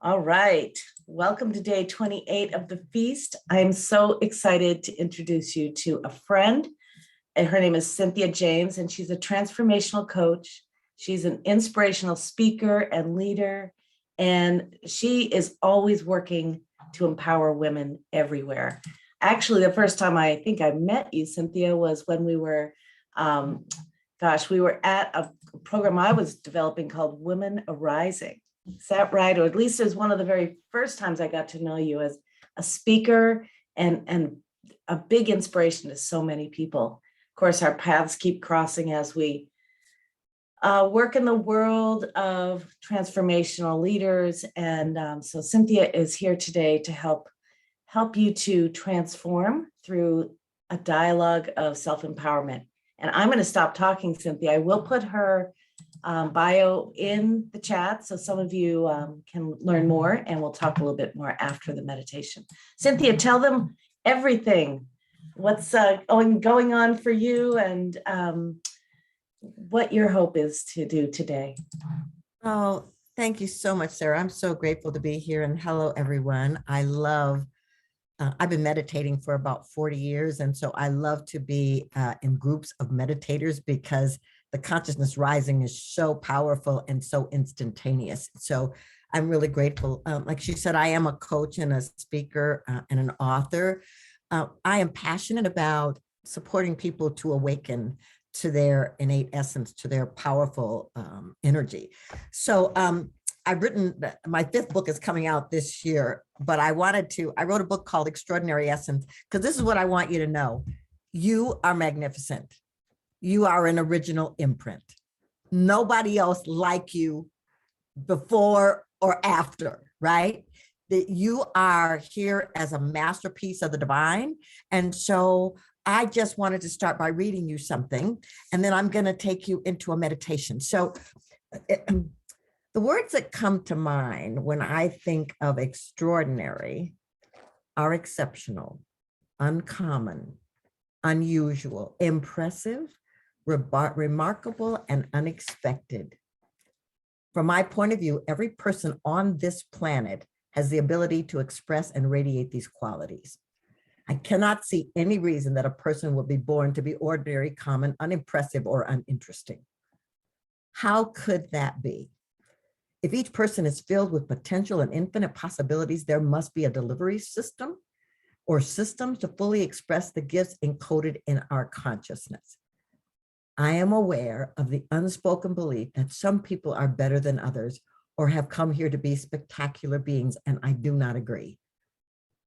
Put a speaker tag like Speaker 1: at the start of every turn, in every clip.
Speaker 1: All right. Welcome to day 28 of the feast. I'm so excited to introduce you to a friend. And her name is Cynthia James, and she's a transformational coach. She's an inspirational speaker and leader, and she is always working to empower women everywhere. Actually, the first time I think I met you, Cynthia, was when we were, we were at a program I was developing called Women Arising. Is that right? Or at least it was one of the very first times I got to know you as a speaker and a big inspiration to so many people. Of course, our paths keep crossing as we work in the world of transformational leaders. And so Cynthia is here today to help you to transform through a dialogue of self-empowerment. And I'm going to stop talking, Cynthia. I will put her bio in the chat so some of you can learn more, and we'll talk a little bit more after the meditation. Cynthia, tell them everything. What's going on for you, and what your hope is to do today.
Speaker 2: Oh, thank you so much, Sarah. I'm so grateful to be here, and hello, everyone. I've been meditating for about 40 years, and so I love to be in groups of meditators because the consciousness rising is so powerful and so instantaneous. So I'm really grateful. Like she said, I am a coach and a speaker and an author. I am passionate about supporting people to awaken to their innate essence, to their powerful energy. So I've written, my 5th book is coming out this year, but I wrote a book called Extraordinary Essence, because this is what I want you to know. You are magnificent. You are an original imprint. Nobody else like you before or after, right? That you are here as a masterpiece of the divine. And so I just wanted to start by reading you something, and then I'm going to take you into a meditation. So the words that come to mind when I think of extraordinary are exceptional, uncommon, unusual, impressive, remarkable, and unexpected. From my point of view, every person on this planet has the ability to express and radiate these qualities. I cannot see any reason that a person will be born to be ordinary, common, unimpressive, or uninteresting. How could that be? If each person is filled with potential and infinite possibilities, there must be a delivery system or systems to fully express the gifts encoded in our consciousness. I am aware of the unspoken belief that some people are better than others or have come here to be spectacular beings, and I do not agree.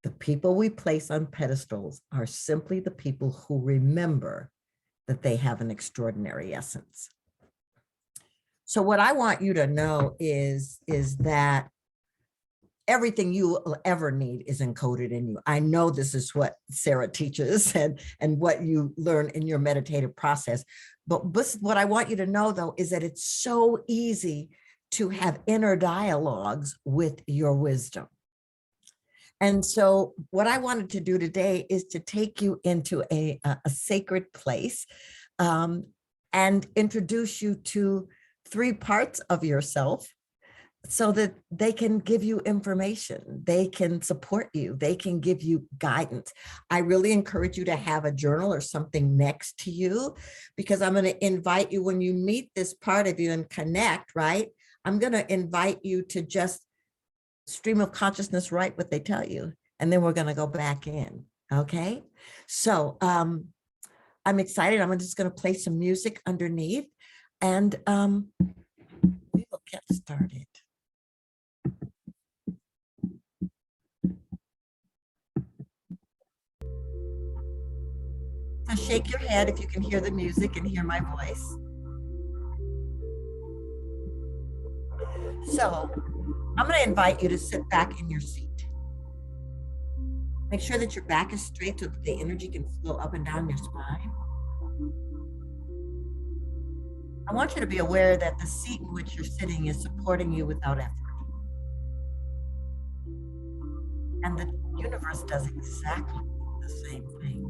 Speaker 2: The people we place on pedestals are simply the people who remember that they have an extraordinary essence. So what I want you to know is that everything you will ever need is encoded in you. I know this is what Sarah teaches and what you learn in your meditative process. But what I want you to know, though, is that it's so easy to have inner dialogues with your wisdom. And so what I wanted to do today is to take you into a sacred place and introduce you to 3 parts of yourself so that they can give you information, they can support you, they can give you guidance. I really encourage you to have a journal or something next to you, because I'm going to invite you, when you meet this part of you and connect, right? I'm going to invite you to just stream of consciousness, write what they tell you, and then we're going to go back in. Okay. So I'm excited. I'm just going to play some music underneath, and we will get started. So shake your head if you can hear the music and hear my voice. So I'm going to invite you to sit back in your seat. Make sure that your back is straight so that the energy can flow up and down your spine. I want you to be aware that the seat in which you're sitting is supporting you without effort. And the universe does exactly the same thing.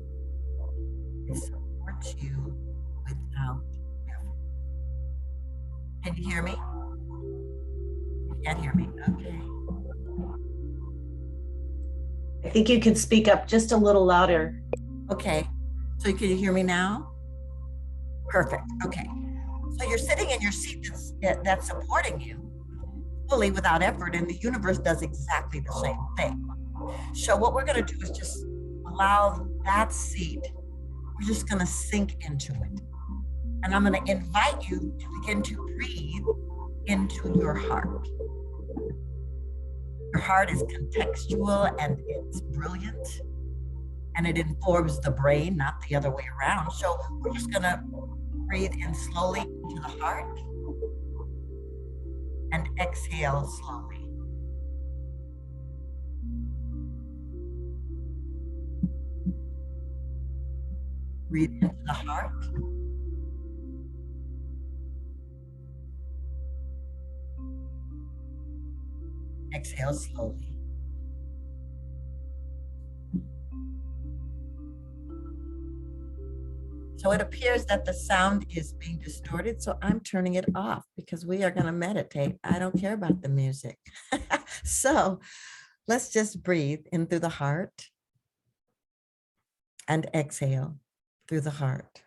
Speaker 2: It supports you without effort. Can you hear me? You can't hear me? Okay.
Speaker 1: I think you could speak up just a little louder.
Speaker 2: Okay, so can you hear me now? Perfect. Okay, so you're sitting in your seat that's supporting you fully without effort, and the universe does exactly the same thing. So what we're going to do is just allow that seat. We're just going to sink into it, and I'm going to invite you to begin to breathe into your heart. Your heart is contextual and it's brilliant, and it informs the brain, not the other way around. So we're just going to breathe in slowly into the heart and exhale slowly. Breathe into the heart. Exhale slowly. So it appears that the sound is being distorted, so I'm turning it off because we are going to meditate. I don't care about the music. So let's just breathe in through the heart and exhale through the heart.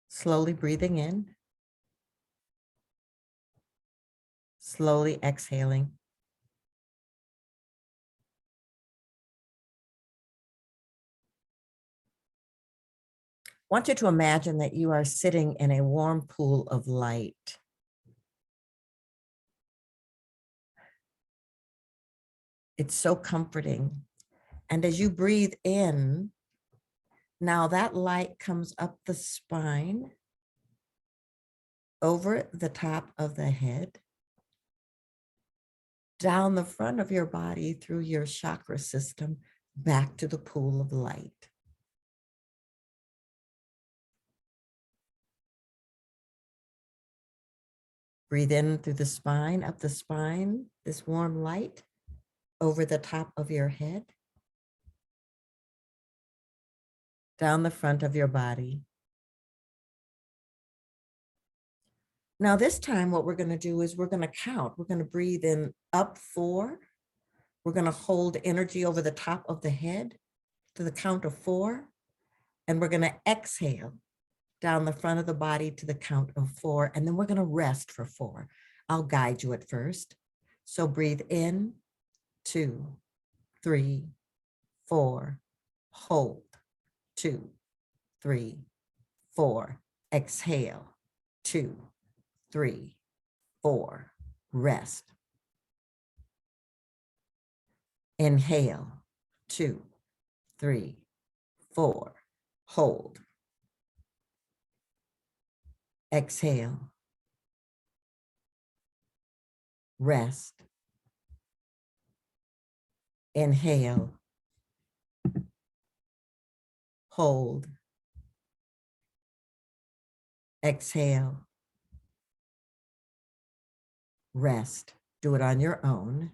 Speaker 2: Slowly breathing in, slowly exhaling. I want you to imagine that you are sitting in a warm pool of light. It's so comforting. And as you breathe in, now that light comes up the spine, over the top of the head, down the front of your body through your chakra system, back to the pool of light. Breathe in through the spine, up the spine, this warm light over the top of your head, down the front of your body. Now this time what we're going to do is we're going to count. We're going to breathe in up 4. We're going to hold energy over the top of the head to the count of 4. And we're going to exhale down the front of the body to the count of 4. And then we're going to rest for 4. I'll guide you at first. So breathe in, 2, 3, 4. Hold, 2, 3, 4. Exhale, 2, 3, 4. Rest. Inhale, 2, 3, 4. Hold. Exhale. Rest. Inhale. Hold. Exhale. Rest. Do it on your own.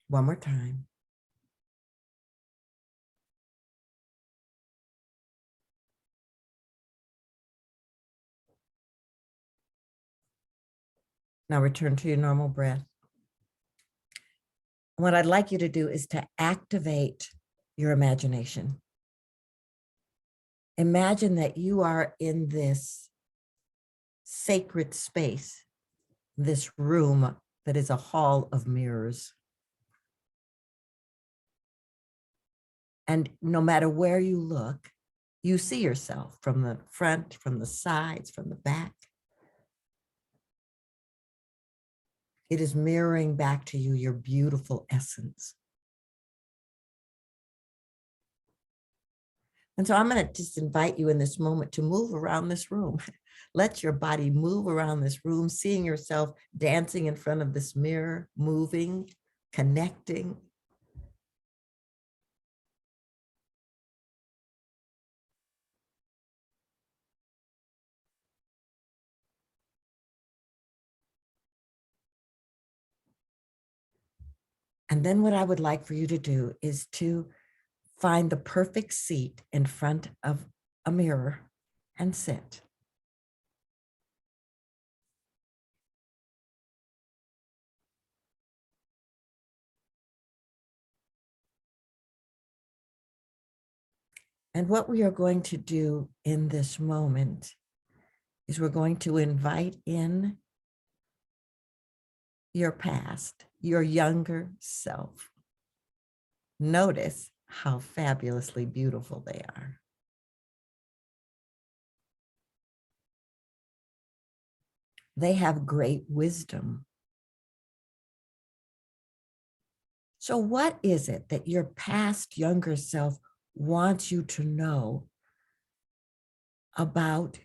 Speaker 2: One more time. Now return to your normal breath. What I'd like you to do is to activate your imagination. Imagine that you are in this sacred space, this room that is a hall of mirrors. And no matter where you look, you see yourself from the front, from the sides, from the back. It is mirroring back to you your beautiful essence. And so I'm going to just invite you in this moment to move around this room. Let your body move around this room, seeing yourself dancing in front of this mirror, moving, connecting. And then what I would like for you to do is to Find the perfect seat in front of a mirror and sit. And what we are going to do in this moment is we're going to invite in your past, your younger self. Notice how fabulously beautiful they are. They have great wisdom. So what is it that your past younger self wants you to know about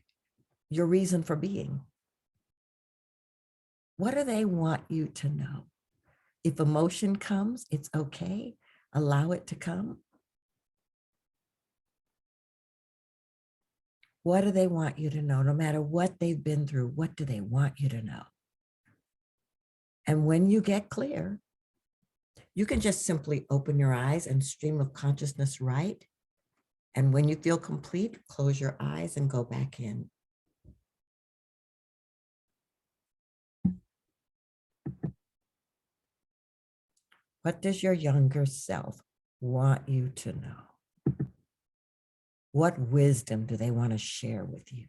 Speaker 2: your reason for being? What do they want you to know? If emotion comes, it's okay. Allow it to come. What do they want you to know? No matter what they've been through, what do they want you to know? And when you get clear, you can just simply open your eyes and stream of consciousness right. And when you feel complete, close your eyes and go back in. What does your younger self want you to know? What wisdom do they want to share with you?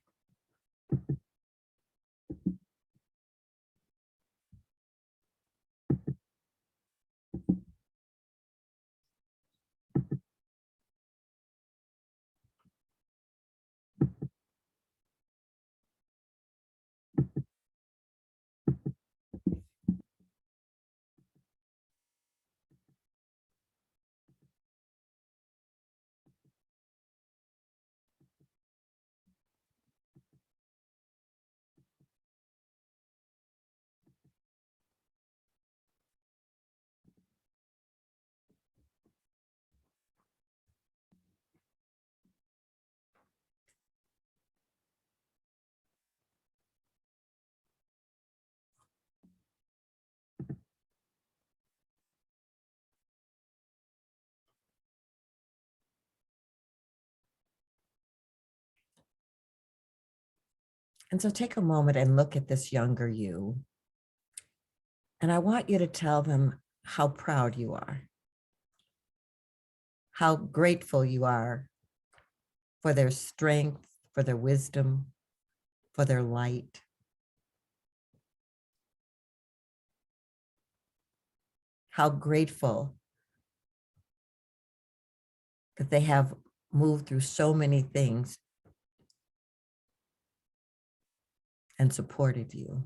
Speaker 2: And so take a moment and look at this younger you. And I want you to tell them how proud you are, how grateful you are for their strength, for their wisdom, for their light. How grateful that they have moved through so many things and supported you.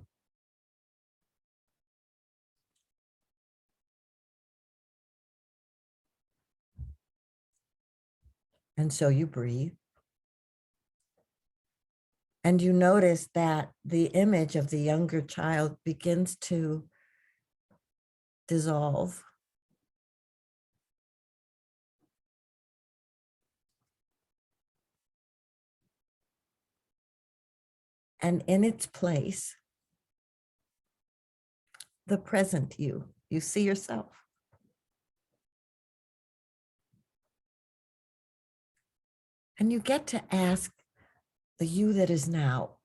Speaker 2: And so you breathe. And you notice that the image of the younger child begins to dissolve. And in its place, the present you see yourself. And you get to ask the you that is now,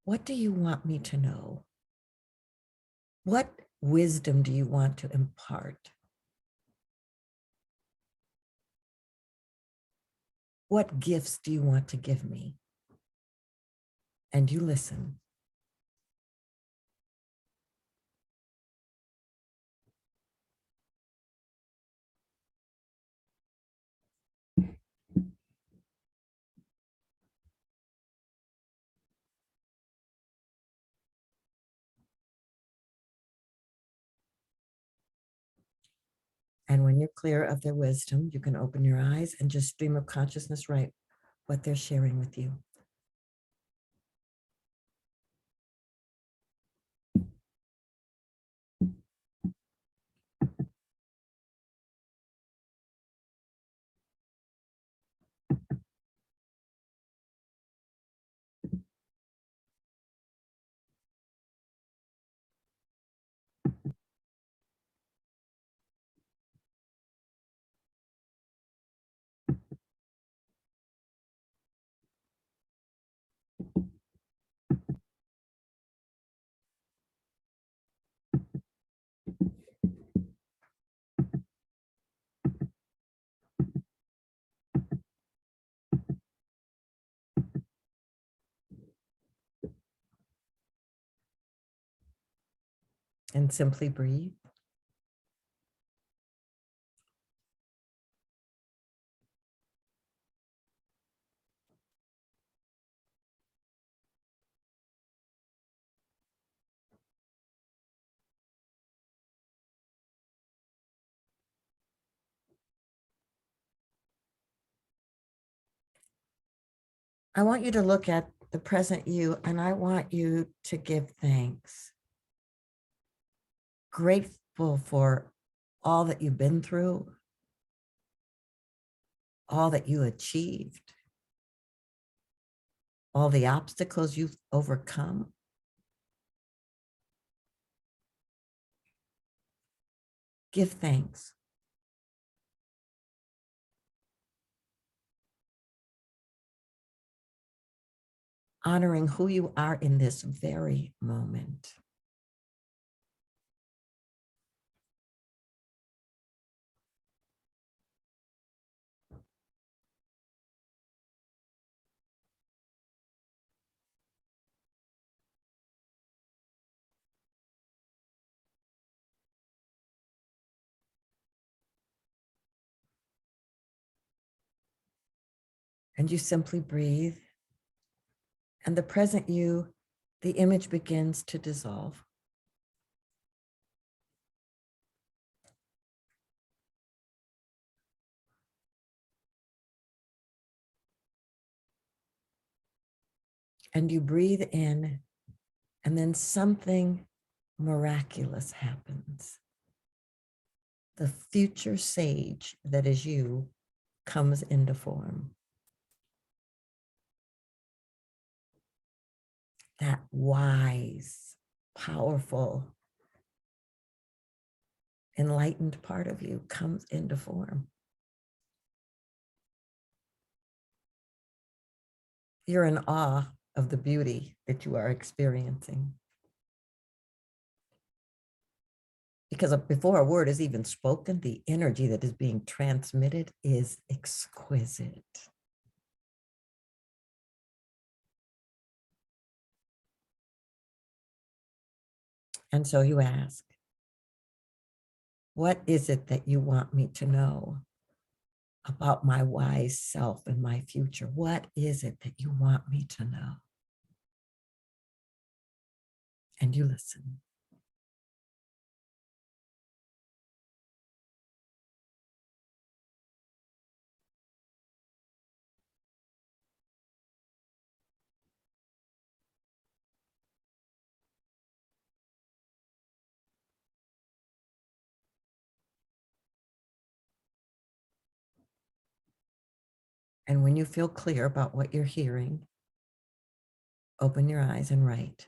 Speaker 2: what do you want me to know? What wisdom do you want to impart? What gifts do you want to give me? And you listen. And when you're clear of their wisdom, you can open your eyes and just stream of consciousness right what they're sharing with you. And simply breathe. I want you to look at the present you, and I want you to give thanks. Grateful for all that you've been through, all that you achieved, all the obstacles you've overcome. Give thanks. Honoring who you are in this very moment. And you simply breathe. And the present you, the image begins to dissolve. And you breathe in, and then something miraculous happens. The future sage that is you comes into form. That wise, powerful, enlightened part of you comes into form. You're in awe of the beauty that you are experiencing. Because before a word is even spoken, the energy that is being transmitted is exquisite. And so you ask, what is it that you want me to know about my wise self and my future? What is it that you want me to know? And you listen. And when you feel clear about what you're hearing, open your eyes and write.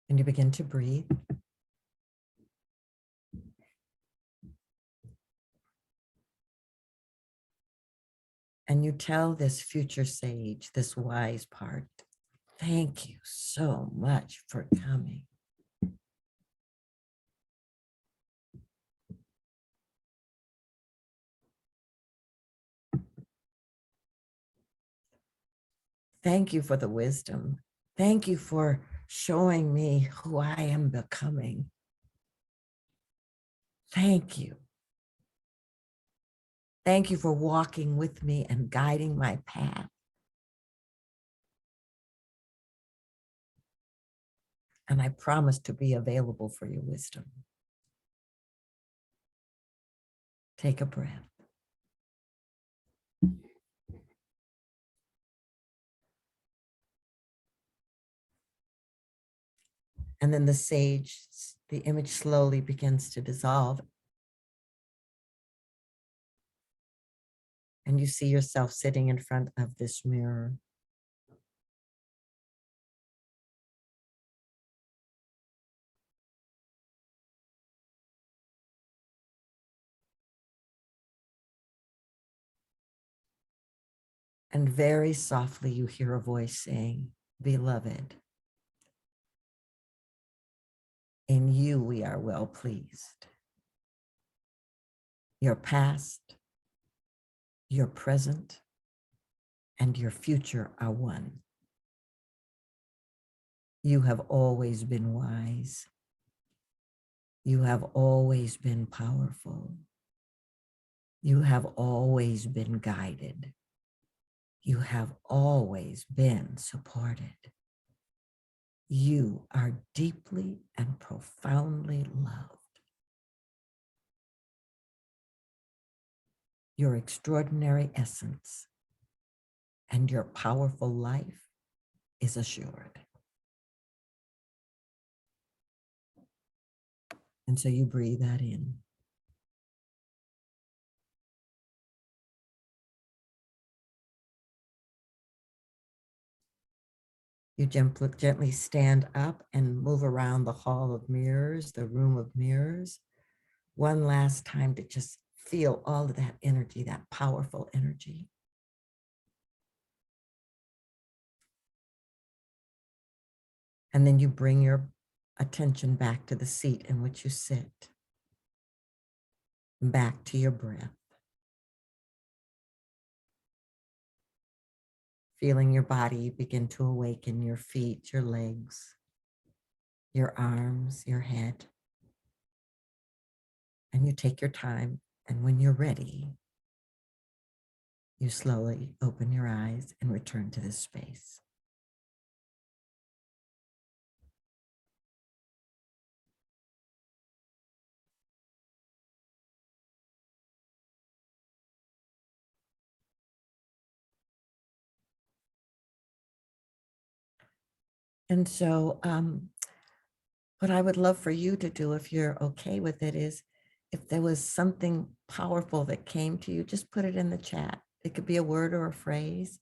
Speaker 2: And you begin to breathe. And you tell this future sage, this wise part, thank you so much for coming. Thank you for the wisdom. Thank you for showing me who I am becoming. Thank you. Thank you for walking with me and guiding my path. And I promise to be available for your wisdom. Take a breath. And then the sage, the image slowly begins to dissolve. And you see yourself sitting in front of this mirror. And very softly you hear a voice saying, "Beloved, in you we are well pleased. Your past, your present, and your future are one. You have always been wise. You have always been powerful. You have always been guided. You have always been supported. You are deeply and profoundly loved. Your extraordinary essence and your powerful life is assured." And so you breathe that in. You gently stand up and move around the hall of mirrors, the room of mirrors, one last time to just feel all of that energy, that powerful energy. And then you bring your attention back to the seat in which you sit, back to your breath. Feeling your body begin to awaken, your feet, your legs, your arms, your head. And you take your time, and when you're ready, you slowly open your eyes and return to this space. And so what I would love for you to do, if you're okay with it, is if there was something powerful that came to you, just put it in the chat. It could be a word or a phrase,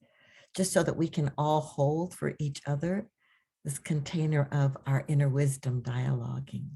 Speaker 2: just so that we can all hold for each other this container of our inner wisdom dialoguing.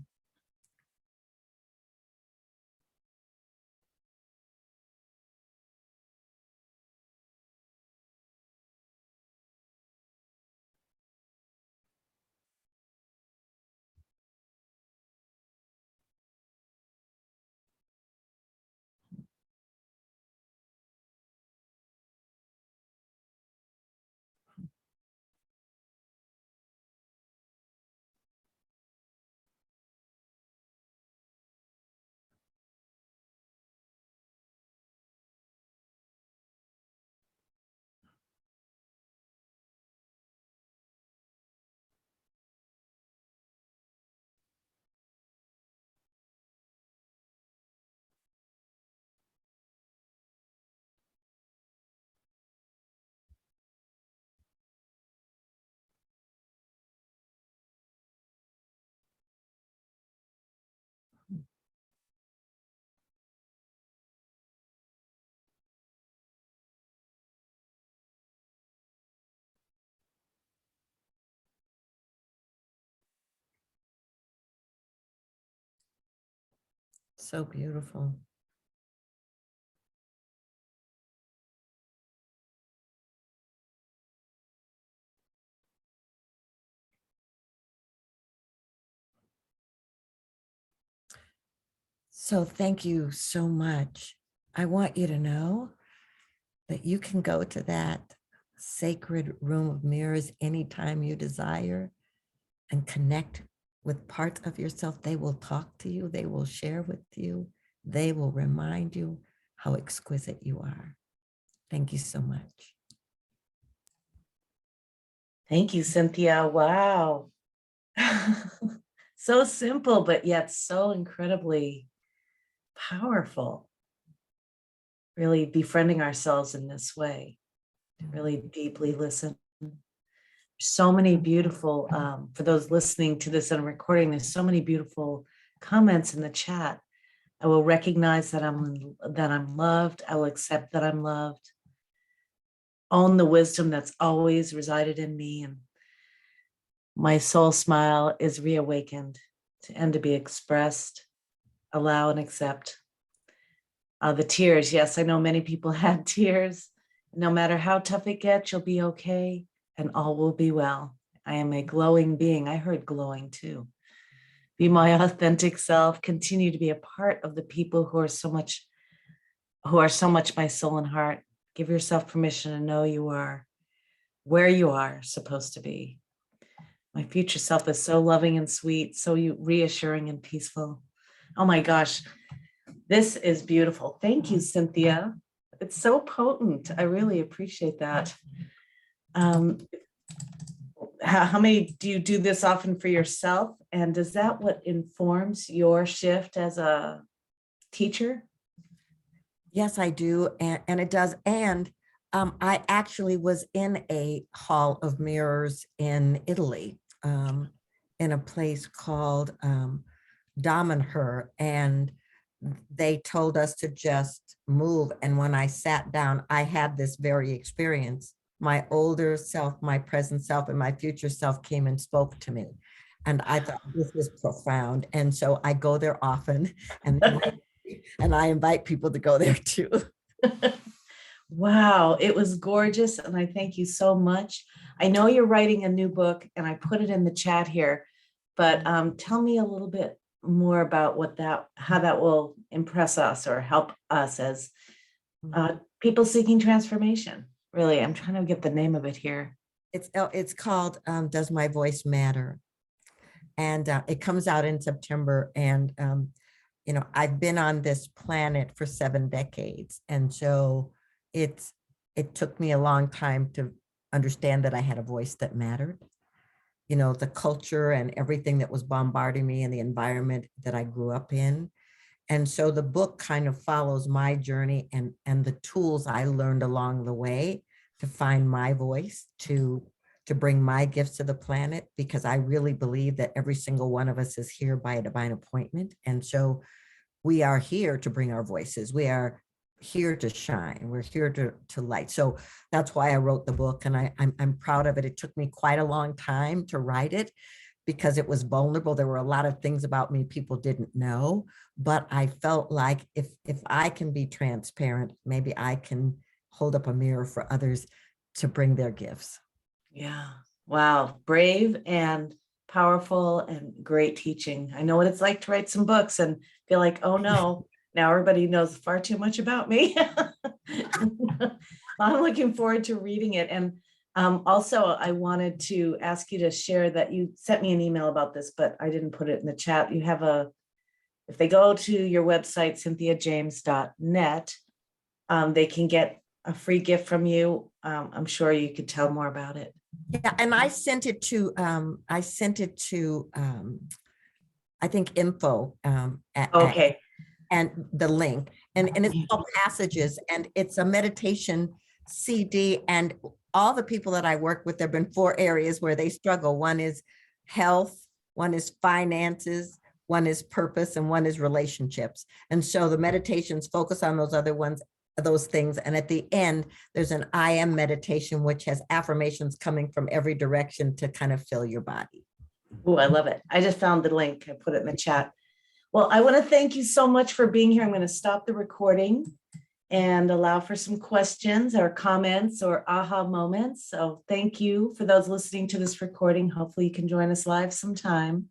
Speaker 2: So beautiful. So thank you so much. I want you to know that you can go to that sacred room of mirrors anytime you desire and connect with parts of yourself. They will talk to you. They will share with you. They will remind you how exquisite you are. Thank you so much.
Speaker 1: Thank you, Cynthia. Wow. So simple, but yet so incredibly powerful. Really befriending ourselves in this way, to really deeply listen. So many beautiful, for those listening to this and recording, there's so many beautiful comments in the chat. I will recognize that I'm loved. I will accept that I'm loved. Own the wisdom that's always resided in me, and my soul smile is reawakened and to be expressed. Allow and accept. The tears, yes, I know many people had tears. No matter how tough it gets, you'll be okay, and all will be well. I am a glowing being. I heard glowing too. Be my authentic self. Continue to be a part of the people who are so much my soul and heart. Give yourself permission to know you are where you are supposed to be. My future self is so loving and sweet, so reassuring and peaceful. Oh my gosh, this is beautiful. Thank you, Cynthia. It's so potent. I really appreciate that. How many do you do this often for yourself? And does that what informs your shift as a teacher?
Speaker 2: Yes, I do. And it does. And I actually was in a hall of mirrors in Italy, in a place called Her, and they told us to just move. And when I sat down, I had this very experience. My older self, my present self, and my future self came and spoke to me. And I thought this is profound. And so I go there often, and I invite people to go there too.
Speaker 1: Wow, it was gorgeous. And I thank you so much. I know you're writing a new book, and I put it in the chat here, but tell me a little bit more about how that will impress us or help us as people seeking transformation. Really, I'm trying to get the name of it here.
Speaker 2: It's called Does My Voice Matter? And it comes out in September. And I've been on this planet for 7 decades, and so it took me a long time to understand that I had a voice that mattered. The culture and everything that was bombarding me and the environment that I grew up in. And so the book kind of follows my journey and the tools I learned along the way to find my voice, to bring my gifts to the planet, because I really believe that every single one of us is here by a divine appointment. And so we are here to bring our voices. We are here to shine. We're here to light. So that's why I wrote the book, and I'm proud of it. It took me quite a long time to write it because it was vulnerable. There were a lot of things about me people didn't know, but I felt like if I can be transparent, maybe I can hold up a mirror for others to bring their gifts.
Speaker 1: Yeah. Wow. Brave and powerful and great teaching. I know what it's like to write some books and feel like, oh no, now everybody knows far too much about me. I'm looking forward to reading it. And also, I wanted to ask you to share that you sent me an email about this, but I didn't put it in the chat. You have if they go to your website, cynthiajames.net, they can get a free gift from you. I'm sure you could tell more about it.
Speaker 2: Yeah, and I sent it to I think info
Speaker 1: Okay.
Speaker 2: and the link, and it's called Passages, and it's a meditation CD. And all the people that I work with, there have been 4 areas where they struggle. One is health, one is finances, one is purpose, and one is relationships. And so the meditations focus on those things. And at the end, there's an I am meditation, which has affirmations coming from every direction to kind of fill your body.
Speaker 1: Oh, I love it. I just found the link. I put it in the chat. Well, I want to thank you so much for being here. I'm going to stop the recording and allow for some questions or comments or aha moments. So thank you for those listening to this recording. Hopefully you can join us live sometime.